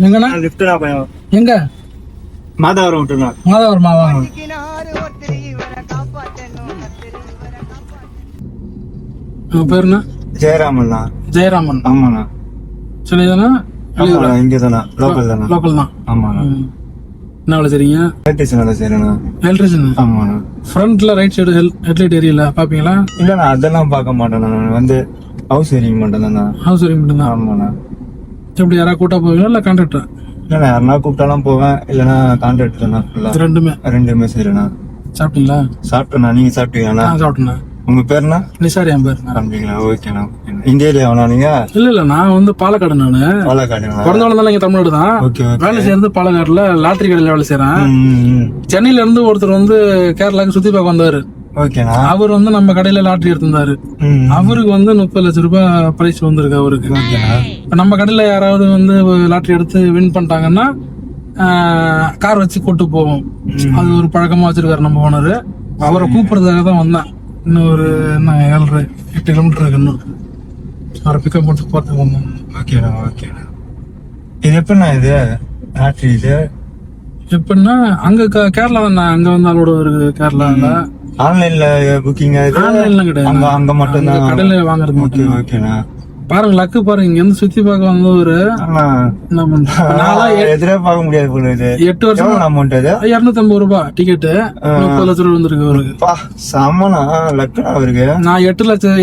எங்கண்ணா எங்க மாதாவரம் விட்டுருங்க. மாதாவரம் மாவாங்க. உங்க பேருண்ணா? ஜெயராமன். ஜெயராமன். ஆமாண்ணா. சொல்லிதானா? இங்க தானா? லோக்கல் தானா? லோக்கல் தான். ஆமாண்ணா. என்ன வேலை செய்றீங்க? எலக்ட்ரிஷியன் வேலை செய்யறேண்ணா. எலக்ட்ரிஷியன். ஆமாண்ணா. ஃப்ரண்ட்ல ரைட் சைடு ஹெட்லைட் ஏரியல பாப்பீங்களா? இல்லண்ணா, அதெல்லாம் பார்க்க மாட்டேன். நான் வந்து ஹவுஸ் ஏரிங் மட்டும் தானே. ஹவுஸ் ஏரிங் மட்டும் தான். ஆமாண்ணா. எப்படி யாராவது கூட்டா போவீங்களா இல்ல கான்ட்ராக்டர்? இல்லண்ணா, யாருன்னா கூப்பிட்டாலும் போவேன், இல்லைன்னா கான்ட்ராக்ட் தானே. ரெண்டுமே செய்யறேண்ணா. சாப்பிட்டீங்களா? சாப்பிட்டேண்ணா. நீங்க சாப்பிட்டீங்களா? சாப்பிட்டேண்ணா. உங்க பேருண்ணா? நிசார் என் பேர். அப்படிங்களா? ஓகேண்ணா. இந்த ஏரியாவா நீங்க? இல்ல நான் வந்து பாலக்காடு. நானு பாலக்காடு. பிறந்த வளர்ந்தாலும் இங்க தமிழ்நாடு தான். வேலை செய்யறது பாலக்காடுல லாட்டரி கடையில வேலை செய்யறேன். சென்னையில இருந்து ஒருத்தர் வந்து கேரளாக்கு சுத்தி பார்க்க வந்தாரு. ஓகேண்ணா. அவர் வந்து நம்ம கடையில லாட்டரி எடுத்திருந்தாரு. அவருக்கு வந்து 30 லட்சம் ரூபாய் பிரைஸ் வந்திருக்கு அவருக்கு. நம்ம கடையில யாராவது வந்து லாட்டரி எடுத்து வின் பண்ணிட்டாங்கன்னா கார் வச்சு கூட்டு போவோம். அது ஒரு பழக்கமா வச்சிருக்காரு நம்ம ஓனரு. அவரை கூப்பிடுறதுக்காக தான் வந்தேன். இன்னும் ஒரு 7-8 கிலோமீட்டர் இருக்கு. இன்னும் அவரை பிக்கப் பண்ணி போறதுக்கு வந்தோம். ஓகேண்ணா. ஓகேண்ணா. இது எப்படிண்ணா இது லாட்டரி? இது எப்படின்னா அங்க கேரளா தானே. அங்க வந்து அவரோட ஒரு கேரளால ஆன்லைன்ல புக்கிங். ஆன்லைன்லாம் கிடையாது. அங்க மட்டும் தான் கடையில வாங்குறது மட்டும். ஓகேண்ணா. பாருங்க லக்கு பாருங்க. இங்க இருந்து சுத்தி பார்க்க வந்து ஒரு என்ன பண்றேன் எதிரே பார்க்க முடியாது போல. இது 8 வருஷம் அமௌண்ட். அது 250 ரூபாய் டிக்கெட். 30 லட்சம் ரூபாய் வந்திருக்கு அவருக்கு. சமனா லக்குண்ணா அவருக்கு. நான் 8 லட்சம்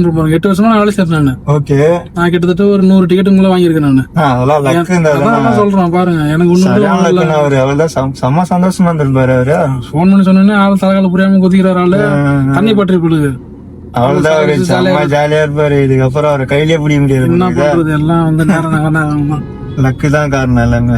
ரூபாய் 8 வருஷமா நான் வேலை செய்யறேன். நான் ஓகே. நான் கிட்டத்தட்ட ஒரு 100 டிக்கெட்டுங்களை வாங்கியிருக்கேன் நானு. அதெல்லாம் லக்கு சொல்றேன் பாருங்க. எனக்கு ஒண்ணு அவரு அவர்தான் செம்ம சந்தோஷமா இருந்திருப்பாரு. அவரு போன் பண்ணி சொன்னேன்னு ஆள் தலைகால புரியாம குதிக்கிறாரு. ஆளு தண்ணி பற்றி போடுது. அவ்வளவுதான் ஜாலியா இருப்பாரு. இதுக்கப்புறம் அவரை கையிலே பிடிக்க முடியாது. என்ன பண்றது எல்லாம் வந்து நேரம் லக்கு தான் காரணம் எல்லாமே.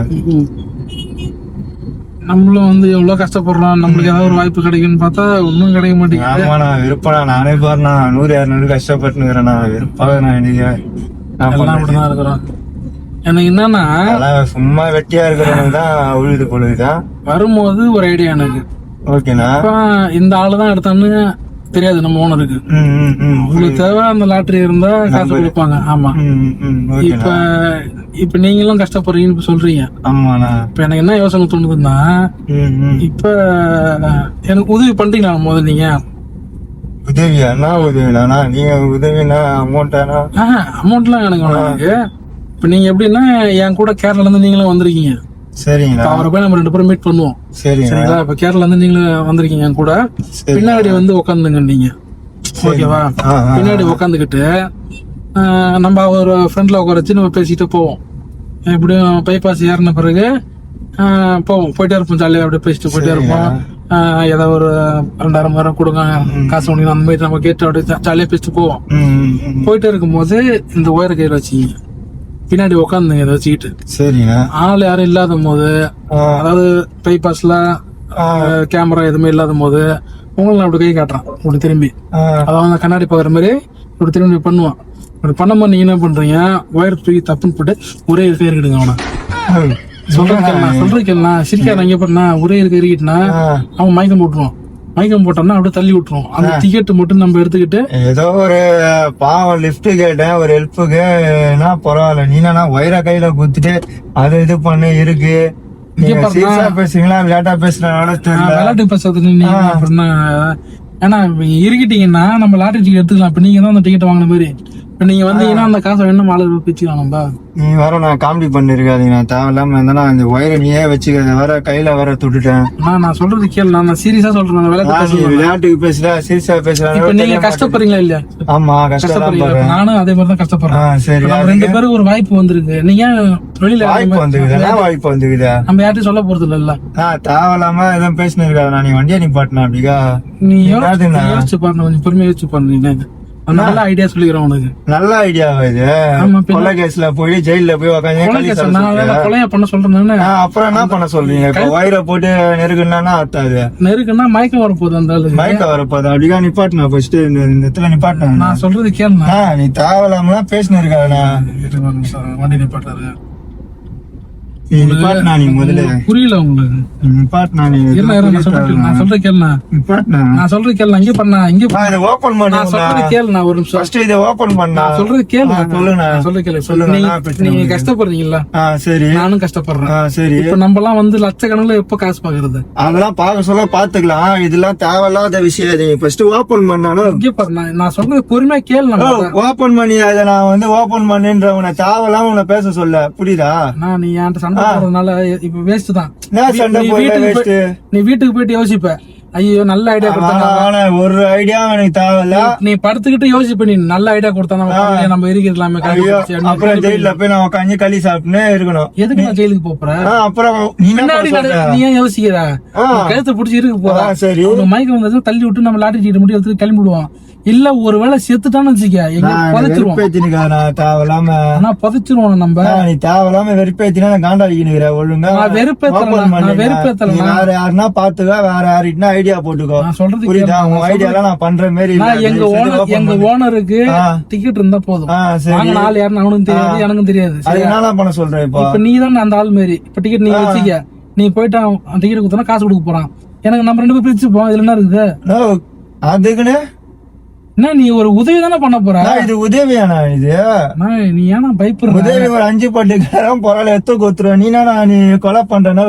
நம்மளும் வந்து எவ்வளவு கஷ்டப்படுறோம். நம்மளுக்கு ஏதாவது ஒரு வாய்ப்பு கிடைக்குன்னு பார்த்தா ஒன்னும் கிடைக்க மாட்டேங்குது. ஆமாண்ணா, விருப்பம்ண்ணா. நானே பாருண்ணா 100-200 கஷ்டப்பட்டுக்கிறேண்ணா. விருப்பாக நான் அப்படிதான் இருக்கிறோம். எனக்கு என்னன்னா சும்மா வெட்டியா இருக்கிறவங்க தான் உழுது பொழுதுதான் வரும்போது ஒரு ஐடியா எனக்கு. ஓகேண்ணா. இந்த ஆளுதான் எடுத்தான்னு தெரியாது நம்ம ஓனருக்கு. உங்களுக்கு தேவை அந்த லாட்டரி இருந்தா காசு கொடுப்பாங்க. ஆமா. இப்ப நீங்களும் கஷ்டப்படுறீங்கன்னு சொல்றீங்க. ஆமாண்ணா. இப்ப எனக்கு என்ன யோசனை தோணுதுன்னா, இப்ப எனக்கு உதவி பண்றீங்களா முதல்ல? நீங்க உதவியா? உதவினா நீங்க உதவினா அமௌண்ட்டானா? அமௌண்ட்லாம் எனக்கு. இப்ப நீங்க எப்படின்னா என் கூட கேரளால இருந்து நீங்களும் வந்திருக்கீங்க. சரிங்களா. அவரை போய் நம்ம 2 பேரும் மீட் பண்ணுவோம். சரிங்களா. இப்ப கேரளா இருந்து நீங்களும் வந்திருக்கீங்க என் கூட. பின்னாடி வந்து உட்காந்துங்க நீங்க. ஓகேவா? பின்னாடி உட்காந்துக்கிட்டு நம்ம ஒரு ஃப்ரெண்ட்ல உட்கார வச்சு நம்ம பேசிட்டு போவோம். எப்படியும் பைபாஸ் ஏறின பிறகு போவோம். போயிட்டே இருப்போம். ஜாலியா அப்படியே பேசிட்டு போயிட்டே இருப்போம். ஏதாவது ஒரு 2000 கொடுங்க காசு ஒண்ணு அந்த மாதிரி நம்ம கேட்டு அப்படியே ஜாலியா பேசிட்டு போவோம். போயிட்டே இருக்கும்போது இந்த ஒயர் கையில வச்சுங்க பின்னாடி உட்காந்துங்க இதை வச்சுக்கிட்டு. சரிங்க. ஆள் யாரும் இல்லாத போது, அதாவது பைபாஸ்ல கேமரா எதுவுமே இல்லாத போது உங்களுக்கு நான் அப்படி கை காட்டுறான். இப்படி திரும்பி அதாவது கண்ணாடி பாக்குற மாதிரி இப்படி திரும்பி பண்ணுவான். இப்படி பண்ணும்போது நீங்க என்ன பண்றீங்க? ஒயர் தூக்கி தப்புன்னு போட்டு ஒரே இருக்க இருக்கிடுங்க. அவனை சொல்றேன் சிரிக்காத. இங்க பண்ணா ஒரே இருக்க இருக்கிட்டுனா அவன் மயக்கம் போட்டுருவான். மயக்கம் போட்டோம்னா அப்படியே தள்ளி விட்டுருவோம். அந்த டிக்கெட் மட்டும் நம்ம எடுத்துக்கிட்டு ஏதோ ஒரு பாவம் லிஃப்ட் கேட்டேன் ஒரு ஹெல்ப்புக்கு. பரவாயில்ல, நீனா ஒயரை கையில குத்துட்டு அதை இது பண்ணு இருக்கு. பேசுறீங்களா விளையாட்டா விளையாட்டு பேசுறது நீங்க அப்படின்னா? ஏன்னா இருக்கிட்டீங்கன்னா நம்ம லாட்டரி டிக்கெட் எடுத்துக்கலாம். இப்ப நீங்க தான் அந்த டிக்கெட் வாங்கின மாதிரி. இப்ப நீங்க வந்தீங்கன்னா அந்த காசை வேணும் மாலை பிச்சுக்கலாம். நம்ம நீ வர நான் காமெடி பண்ணிருக்காதீங்க. நான் தேவையில்லாம இருந்தா இந்த ஒயரை நீயே வச்சுக்கிறத வேற கையில வேற தொட்டுட்டேன். நான் சொல்றது கேளு. நான் சீரியஸா சொல்றேன். விளையாட்டுக்கு பேசுற சீரியஸா பேசுறேன். இப்ப நீங்க கஷ்டப்படுறீங்களா இல்லையா? ஆமா கஷ்டப்படுறீங்க. நானும் அதே மாதிரி தான் கஷ்டப்படுறேன். சரி, 2 பேரும் ஒரு வாய்ப்பு வந்திருக்கு. நீங்க வெளியில வாய்ப்பு வந்துக்குதா? நம்ம யார்ட்டும் சொல்ல போறது இல்ல. தேவையில்லாம எதுவும் பேசினு இருக்காது. நான் நீ வண்டியை நிப்பாட்டினா அப்படிக்கா? நீ யோசிச்சு பாருங்க. கொஞ்சம் பொறுமையா யோசிச்சு பாருங்க. நல்ல ஐடியா சொல்லிக்கிறேன் உனக்கு. நல்ல ஐடியாவா இது? ஆமா, கொலை கேஸ்ல போய் ஜெயில போய் உட்காந்து நான் கொலையா பண்ண சொல்றேன். அப்புறம் என்ன பண்ண சொல்றீங்க? இப்ப வயிறை போட்டு நெருக்குன்னா அத்தாது. நெருக்குன்னா மயக்கம் வரப்போகுது அந்த ஆளு. மயக்கம் வரப்போகுது. அப்படியா நிப்பாட்டினா ஃபர்ஸ்ட் இந்த இடத்துல நிப்பாட்டினா. நான் சொல்றது கேளுண்ணா. நீ தேவையில்லாமலாம் பேசினு இருக்காதுண்ணா. வண்டி நிப்பாட்டாரு. நீ நிப்பாட்டினா நீ முதல்ல. புரியல உங்களுக்கு? நிப்பாட்டினா நீ. நான் சொல்றது கேளுண்ணா. நிப்பாட்டினா நான் சொல்றது கேளுண்ணா. இங்க பண்ணா இங்க இதை ஓபன் பண்ண. நான் சொல்றது கேளுண்ணா ஒரு நிமிஷம். ஃபர்ஸ்ட் இதை ஓபன் பண்ணா. சொல்றது கேளு. சொல்லுண்ணா. சொல்றது கேளு. நீங்க கஷ்டப்படுறீங்களா? சரி. நானும் கஷ்டப்படுறேன். சரி. இப்ப நம்ம எல்லாம் வந்து லட்சக்கணக்கில் எப்ப காசு பாக்குறது? அதெல்லாம் பார்க்க சொல்ல பாத்துக்கலாம். இதெல்லாம் தேவையில்லாத விஷயம். நீ ஃபர்ஸ்ட் ஓபன் பண்ணாலும் இங்க பாரு. நான் சொல்றது பொறுமையா கேளு. ஓபன் பண்ணி அதை நான் வந்து ஓபன் பண்ணுன்ற உன தேவையில்லாம உன பேச சொல்ல. புரியுதா? நீ என்கிட்ட சண்டை போடுறதுனால இப்ப வேஸ்ட் தான். சண்டை போயிட்டு நீ வீட்டுக்கு போயிட்டு யோசிப்ப. ஐயோ நல்ல ஐடியா கொடுத்தாங்க. ஒரு ஐடியா எனக்கு தேவையில்ல. நீ படுத்துக்கிட்டு யோசிப்ப. நீ நல்ல ஐடியா கொடுத்தா நம்ம இருக்கலாமே. அப்புறம் ஜெயில போய் நான் உட்காந்து களி சாப்பிட்டுனே இருக்கணும். எதுக்கு நான் ஜெயிலுக்கு போறேன்? அப்புறம் நீ ஏன் யோசிக்கிற? கழுத்தை பிடிச்சி இருக்கு போறா. சரி. மயக்கம் வந்தது தள்ளி விட்டு நம்ம லாட்டரி சீட்டு மட்டும் எடுத்து கிளம்பிடுவோம். இல்ல ஒருவேளை செத்துட்டான்னு வச்சுக்க, எங்க புதைச்சிருவோம். புதைச்சிருவோம் நம்ம. நீ தேவையில்லாம வெறுப்பேத்தினா காண்டாடிக்கிற. ஒழுங்கா வெறுப்பேத்தல. வேற யாருன்னா பாத்துக்க. வேற யாருக்கிட்டா ஐடியா போட்டுக்கோ. நான் சொல்றது புரியுதா? உங்க ஐடியாலாம் நான் பண்ற மாதிரி. எங்க ஓனருக்கு டிக்கெட் இருந்தா போதும். நாலு யாருன்னு அவனுக்கும் தெரியாது, எனக்கும் தெரியாது. என்ன பண்ண சொல்றேன் இப்ப? நீ தான் அந்த ஆள் மாரி. இப்ப டிக்கெட் நீ வச்சுக்க. நீ போயிட்டு டிக்கெட் கொடுத்தா காசு கொடுக்க போறான். எனக்கு நம்ம 2 பேரும் பிரிச்சுப்போம். இதுல என்ன இருக்குது? அதுக்குன்னு என்ன நீ ஒரு உதவி தானே பண்ண போற? இது உதவியானா? இது நீ ஏன்னா பயப்படுற? உதவி ஒரு 5 பட்டுக்காரம் பொருளை எத்த கொத்துருவ. நீ கொலை பண்றனா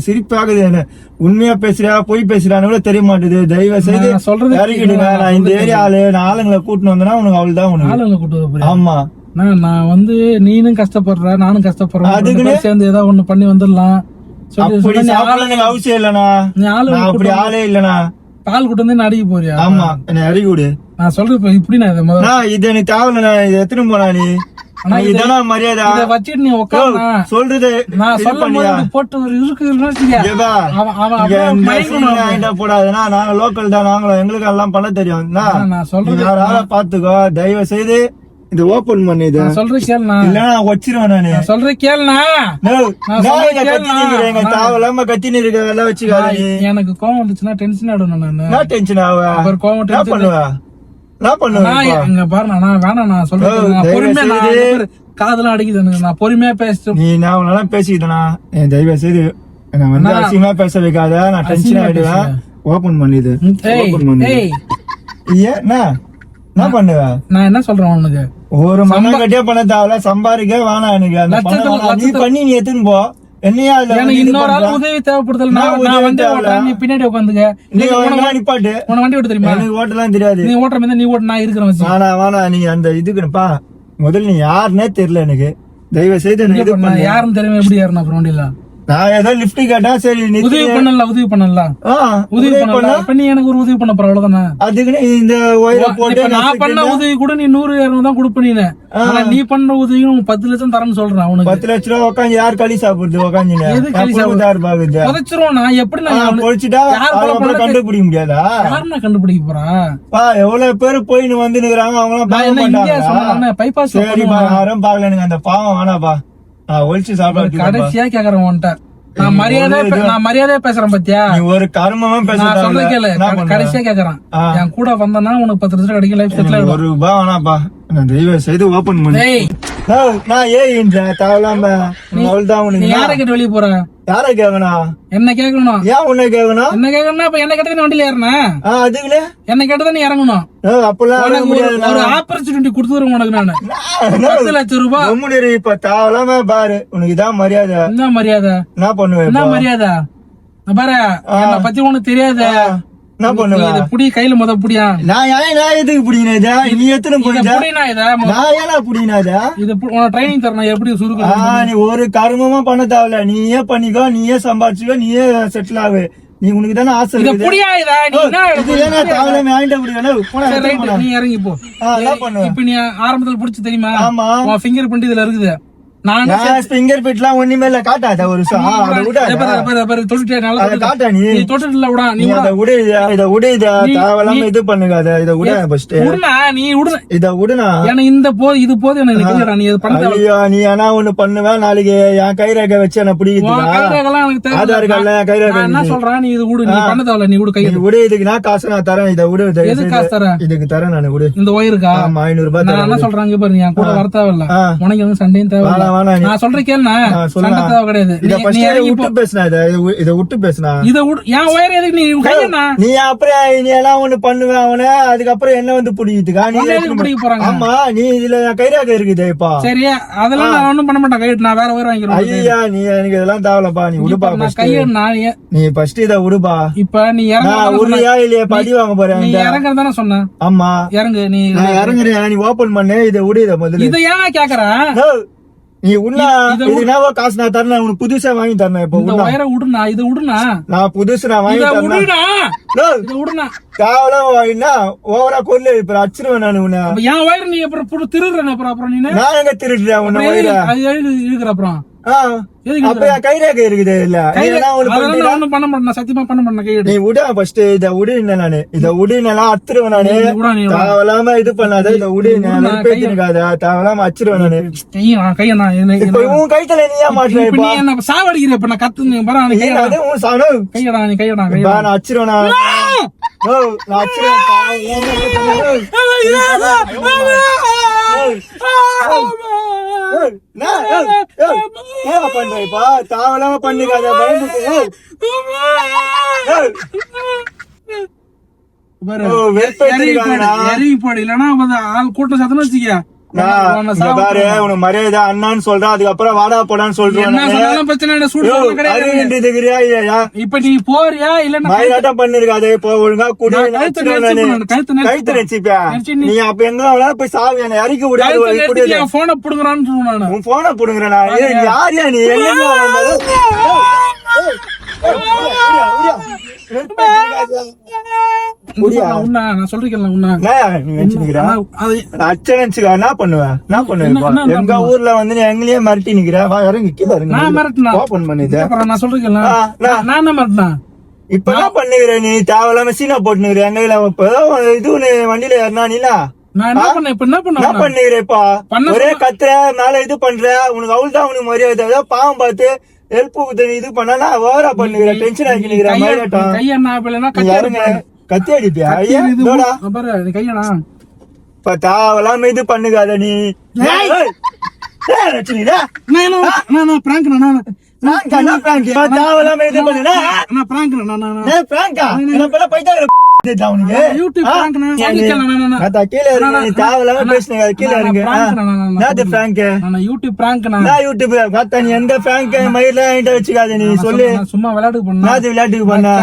சிரிப்பாகுது. உண்மையா பேசுறியா பொய் பேசுறான்னு கூட தெரிய மாட்டேது. தயவு செய்து சொல்றது இறக்கிடுங்க. நான் இந்த ஏரியால நாளுங்களை கூட்டின்னு வந்தேன்னா உனக்கு அவ்வளவுதான். ஆளுங்களை கூட்டு. ஆமா. நான் வந்து நீனும் கஷ்டப்படுற, நானும் கஷ்டப்படுறேன். அதுக்கு சேர்ந்து ஏதாவது ஒண்ணு பண்ணி வந்துடலாம். அவசியம் இல்லண்ணா. அப்படி ஆளே இல்லண்ணா. பால் கூட்டு வந்து அடிக்க போறியா? ஆமா, என்ன அடிக்க விடு. நான் சொல்றேன் இப்படி. நான் இது எனக்கு தேவையில்ல. இது எத்தனை போனா நீ இதெல்லாம் மரியாதை வச்சுட்டு நீ உட்காந்து சொல்றது. நான் சொல்ல போட்டு போடாதுன்னா நாங்க லோக்கல் தான். நாங்களும் எங்களுக்கு எல்லாம் பண்ண தெரியும். நான் சொல்றேன் யாரால பாத்துக்கோ. தயவு செய்து இது ஓபன் பண்ணி சொல்றேன் கேளுண்ணா. இல்ல நான் வச்சிருவேன். நானு சொல்றேன் கேளுண்ணா. தேவையில்லாம கத்தினு இருக்க எல்லாம் வச்சுக்காது. எனக்கு கோவம் வந்துச்சுன்னா டென்ஷன் ஆயிடும். நான் டென்ஷன் ஆவேன். கோவம் பண்ணுவேன். காதெல்லாம் அடிக்குது. நான் பொறுமையா பேச. நீ நான் பேசிக்கிட்டனா தயவு செய்து வந்து அசிங்கமா பேச வைக்காத. நான் டென்ஷன் ஆயிடுவேன். ஓபன் பண்ணிது. என்ன பண்ணுவ? நான் என்ன சொல்றேன் உனக்கு? ஒரு மண்ண கட்டியா பண்ண தேவையில்ல. சம்பாதிக்க வேணாம் எனக்கு. நீ பண்ணி நீ எத்துன்னு போ. என்னையா இன்னொரு ஆள் உதவி தேவைப்படுதல். நீ பின்னாடி உட்காந்துக்க. நீ நிப்பாட்டு. உன வண்டி ஓட்ட தெரியுமா? எனக்கு ஓட்டலாம் தெரியாது. நீ ஓட்டுற மாதிரி நீ ஓட்ட. நான் இருக்கிறேன். வேணா நீ அந்த இதுக்குப்பா. முதல்ல நீ யாருன்னே தெரியல எனக்கு. தயவு செய்து யாருன்னு தெரியுமா? எப்படி யாருன்னா அப்புறம் வண்டியில நான் ஏதோ லிப்ட் கேட்டா சரி உதவி பண்ணல. உதவி பண்ண எனக்கு ஒரு உதவி பண்ண போற அவ்வளவுதானே. அதுக்குன்னு இந்த நான் பண்ண உதவி கூட நீ 100,000 தான் கொடுப்ப. நீ பண்ண உதவியும் 10 லட்சம் தரேன்னு சொல்றேன். அவனுக்கு 10 லட்சம் ரூபாய் உட்காந்து யார் களி சாப்பிடுறது? உட்காந்து புதைச்சிரும். நான் எப்படி பொழிச்சுட்டா கண்டுபிடிக்க முடியாதா? யாருன்னா கண்டுபிடிக்க போறா? எவ்வளவு பேரு போயின்னு வந்து நிக்கிறாங்க. அவங்க பைபாஸ் சரிப்பா யாரும் பாக்கல. எனக்கு அந்த பாவம் வேணாப்பா. ஒழிச்சு சாப்பிட கடைசியா கேக்குறேன் உன்ட்ட. நான் மரியாதையா பேசுறேன் பத்தியா? ஒரு கர்மமா பேசுறேன். சொல்ல கேளு. கடைசியா கேக்குறேன். என் கூட வந்தனா உனக்கு 10 லட்சம் கிடைக்கும். லைஃப் செட்டில் ஆகும். ₹1 வேணாப்பா. நான் தயவு செய்து ஓபன் பண்ணி. நான் ஏன் தேவையில்லாம யாரை கேட்டு வெளியே போற? யாரை கேட்கணும்? என்ன கேட்கணும்? ஏன் உன்னை கேட்கணும்? என்ன கேட்கணும்னா இப்ப என்ன கேட்டது வண்டியில ஏறனா? அதுக்குள்ள என்ன கேட்டதான் நீ இறங்கணும். அப்பெல்லாம் ஒரு ஆப்பர்ச்சுனிட்டி கொடுத்துருவேன் உனக்கு. நானு 10 லட்சம் ரூபாய். இப்ப தேவையில்லாம பாரு. உனக்கு இதான் மரியாதை. என்ன மரியாதை? என்ன பண்ணுவேன்? என்ன மரியாதை பாரு. என்ன பத்தி உனக்கு தெரியாத. என்ன பண்ணுவேன்? புடி கையில முத புடியா. நான் எதுக்கு புடினதா? நீ எத்தனை புடினா நான் ஏனா புடினாதா? இது ட்ரைனிங் தரணும் எப்படி சுருக்க. நீ ஒரு கர்மமா பண்ண தேவையில்ல. நீயே பண்ணிக்கோ. நீயே சம்பாதிச்சுக்கோ. நீயே செட்டில் ஆகு. நீ உனக்கு தானே ஆசை இருக்கு. நீ இறங்கி போ. இப்ப நீ ஆரம்பத்துல புடிச்சு தெரியுமா? உன் ஃபிங்கர் பிரிண்ட் இதுல இருக்குது. நான் ஃபிங்கர் பிரிண்ட்லாம் ஒண்ணுமே இல்ல காட்டாத ஒரு அதை விட காட்டா நீ அதை விட இத விட இத தேவையில்லாம இது பண்ணுங்க இத விட ஃபர்ஸ்ட் நீ விடு இத விடுனா இந்த இது போது எனக்கு நீ இது பண்ண ஐயோ நீ ஆனா ஒண்ணு பண்ணுவேன் நாளைக்கு என் கைரேகை வச்சு என்ன பிடிக்குது ஆதார் கார்டுல என் கைரேகை என்ன சொல்றேன் நீ இது விடு நீ பண்ண தேவையில்ல நீ விடு கை விடு இதுக்கு நான் காசு நான் தரேன் இத விடு எதுக்கு காசு தரேன் இதுக்கு தரேன் நான் விடு இந்த ஒயருக்கா ஆமா 500 ரூபாய் நான் என்ன சொல்றாங்க பாரு நீ என் கூட வர தேவையில்ல உனக்கு வந்து சண்டையும் தேவையில்ல நான் சொல்றேன் கேளுண்ணா சண்டை தேவை கிடையாது இத விட்டு பேசுனா இத என் ஒயர் எதுக்கு நீ கையண்ணா நீ அப்புறம் நீ எல்லாம் ஒண்ணு பண்ணுவேன் அவன அதுக்கப்புறம் என்ன வந்து பிடிக்கிறதுக்கா நீ பிடிக்க போறாங்க ஆமா நீ இதுல கைராக இருக்குது இப்ப சரியா அதெல்லாம் நான் ஒண்ணும் பண்ண மாட்டேன் கையிட்டு நான் வேற ஒயர் வாங்கிக்கிறேன் ஐயா நீ எனக்கு இதெல்லாம் தேவலப்பா நீ விடுப்பா கையண்ணா நீ ஃபர்ஸ்ட் இத விடுப்பா இப்ப நீ உருளையா இல்லையா படி வாங்க போறேன் நீ இறங்குறது தானே சொன்ன ஆமா இறங்கு நீ இறங்குறேன் நீ ஓபன் பண்ணு இத விடு இத முதல்ல இத ஏன் கேக்குறேன் நீ உன்ன இதுனாவோ காசு நான் தரேன் உனக்கு புதுசா வாங்கி தரேன் இப்போ இந்த ஒயரை விடுனா இது விடுனா நான் புதுசு நான் வாங்கி தரேன் இது விடுனா காவலாம் வாங்கினா ஓவரா கொல்லு இப்ப அச்சிருவேன் நான் உன்ன என் ஒயர் நீ அப்புறம் திருடுறேன் அப்புறம் நீ நான் எங்க திருடுறேன் உன்ன ஒயரை இழுக்கிற அப்புறம் அப்ப என் இருக்குது இல்ல ஒண்ணும் பண்ண மாட்டேன் சத்தியமா பண்ண மாட்டேன் நீ விட ஃபர்ஸ்ட் இத விடு நானு இத விடு நான் அத்துருவேன் நானு தேவலாம இது பண்ணாத இத விடு பேசிருக்காத தேவலாம அச்சிருவேன் நானு கையா இப்ப உன் கைத்தல நீ ஏன் மாட்டுற இப்ப நீ என்ன சாவடிக்கிற இப்ப நான் கத்து உன் சாணு கையடா நீ கையடா நான் அச்சிருவேன் நான் பண்றேப்பா தேவலாம பண்ணிக்காத கூட்டம் சத்தம் வச்சுக்க பாரு உனக்கு மரியாதை அண்ணான்னு சொல்றேன் அதுக்கப்புறம் வாடா போடான்னு சொல்றேன் இப்ப நீ போறியா இல்ல மயிலாட்டம் பண்ணிருக்காது இப்போ ஒழுங்கா கூட கழுத்து நெச்சிப்பா நீ அப்ப எங்க போய் சாவி என்ன இறக்கி விடாது போன புடுங்குறான்னு உன் போன புடுங்குறா யாரியா நீ நான் சொல்றேன் என்ன பண்ணுவேன் எங்க ஊர்ல வந்து நீ எங்களையே மிரட்டி நிக்கிறேன் இறங்கி கீழே ஓபன் பண்ணிட்டு நான் சொல்றேன் நான் மிரட்டினேன் இப்ப என்ன பண்ணுகிற நீ தேவையில்லாம சீனா போட்டுனுக்குற எங்க இது வண்டியில ஏறினா நீலா பண்ணுகிறேப்பா ஒரே கத்துற மேல இது பண்ற உனக்கு அவள்தான் உனக்கு மரியாதை பாவம் பார்த்து ஹெல்ப் இது பண்ணா ஓவரா பண்ணுகிற டென்ஷன் ஆகிக்கிறேன் கத்தி அடிப்பியா கையடா இப்ப தேவலாம இது பண்ணுகாத நீ தேவலாம இது பண்ணுனா வச்சுக்காத நீ சொல்லு சும்மா விளையாட்டுக்கு பண்ண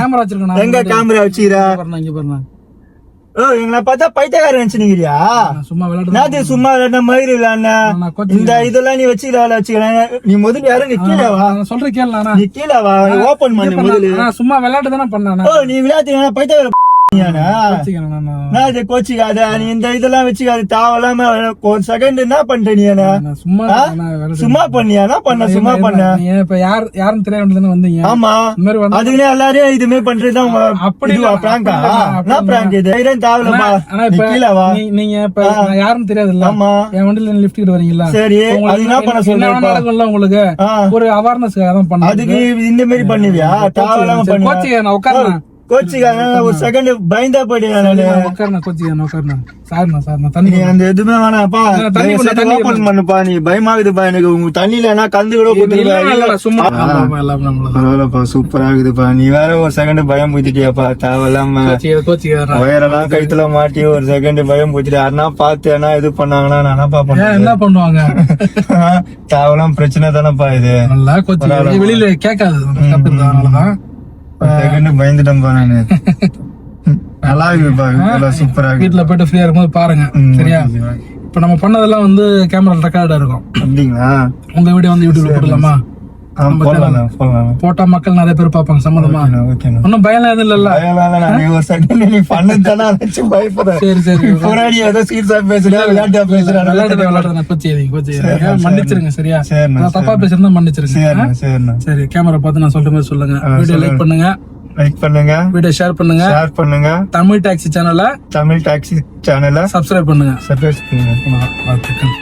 எங்க கேமரா வச்சுக்கிற எங்களை பார்த்தா பைத்தியக்காரன் நினைச்சுக்கிறியா சும்மா விளையாட்டு சும்மா விளையாட மயிறு விளையாட இந்த இதெல்லாம் நீ வச்சுக்கலாம் நீ முதல்ல யாரும் கீழே வா சொல்ற கேளு நீ கீழே வா ஓபன் பண்ணு முதல்ல சும்மா விளையாட்டு தானே பண்ண நீ விளையாட்டு பைத்தியக்கார கோச்சிக்காத நீ இந்த இதெல்லாம் வச்சுக்காது தேவையில்லாம ஒரு செகண்ட் என்ன பண்ற நீ சும்மா பண்ணியா பண்ண சும்மா பண்ண இப்ப யாரும் தெரியாம வந்தீங்க ஆமா அதுக்குன்னே எல்லாரையும் இதுமே பண்றதுதான் அப்படிவா பிராங்கா என்ன பிராங்க் இது தேவையில்லப்பா கீழே வா நீங்க இப்ப யாரும் தெரியாது இல்ல ஆமா என் வண்டியில லிஃப்ட் கிட்ட வரீங்களா சரி அது என்ன பண்ண சொல்றேன் உங்களுக்கு ஒரு அவேர்னஸ் பண்ண அதுக்கு இந்த மாதிரி பண்ணுவியா தேவையில்லாம பண்ணி கோச்சிக்க நான் உட்கார்றேன் கோச்சிக்கான ஒரு செகண்ட் பயந்தா அந்த எதுவுமே வேணாப்பா ஓபன் பண்ணுப்பா நீ பயமாகுதுப்பா எனக்கு உங்க தண்ணியில என்ன கந்து கூட சூப்பரா இருக்குதுப்பா நீ வேற ஒரு செகண்ட் பயம் பூத்திட்டியாப்பா தேவையில்லாம வயரெல்லாம் கழுத்துல மாட்டி ஒரு செகண்ட் பயம் பூத்திட்டு யாருன்னா பாத்து என்ன இது பண்ணாங்கன்னா நானாப்பா என்ன பண்ணுவாங்க தேவையில்லாம் பிரச்சனை தானப்பா இது வெளியில கேட்காது பயந்துட்டேன் நானு நல்லா இருக்குப்பா சூப்பரா வீட்டுல போயிட்டு ஃப்ரீயா இருக்கும்போது பாருங்க சரியா இப்ப நம்ம பண்ணதெல்லாம் வந்து கேமரா ரெக்கார்டா இருக்கும் அப்படிங்களா உங்க வீடியோ வந்து யூடியூப்ல போடலாமா நம்ம போடலாம் போடலாம் போட்டா மக்கள் நிறைய பேர் பார்ப்பாங்க சம்மந்தமா. ஓகேண்ணா. ஒன்னும் பயம் எதுவும் இல்லல்ல? நீ ஒரு செகண்ட் நீ பண்ணதானே நினைச்சு பயப்படுறேன். சரி சரி முன்னாடி ஏதோ சீரியஸா பேசுறா விளையாட்டா பேசுறா. விளையாடுறேன் கோச்சிங்க மன்னிச்சிருங்க சரியா? சரிண்ணா. நான் தப்பா பேசுறதா மன்னிச்சிருங்க. சரிண்ணா சரிண்ணா. சரி கேமரா பார்த்து நான் சொல்ற மாதிரி சொல்லுங்க. வீடியோ லைக் பண்ணுங்க, லைக் பண்ணுங்க, வீடியோ ஷேர் பண்ணுங்க, ஷேர் பண்ணுங்க, தமிழ் டாக்ஸி சேனலை தமிழ் டாக்ஸி சேனலை சப்ஸ்கிரைப் பண்ணுங்க. சப்ஸ்கிரைப் பண்ணுங்க. வாழ்த்துக்கள்.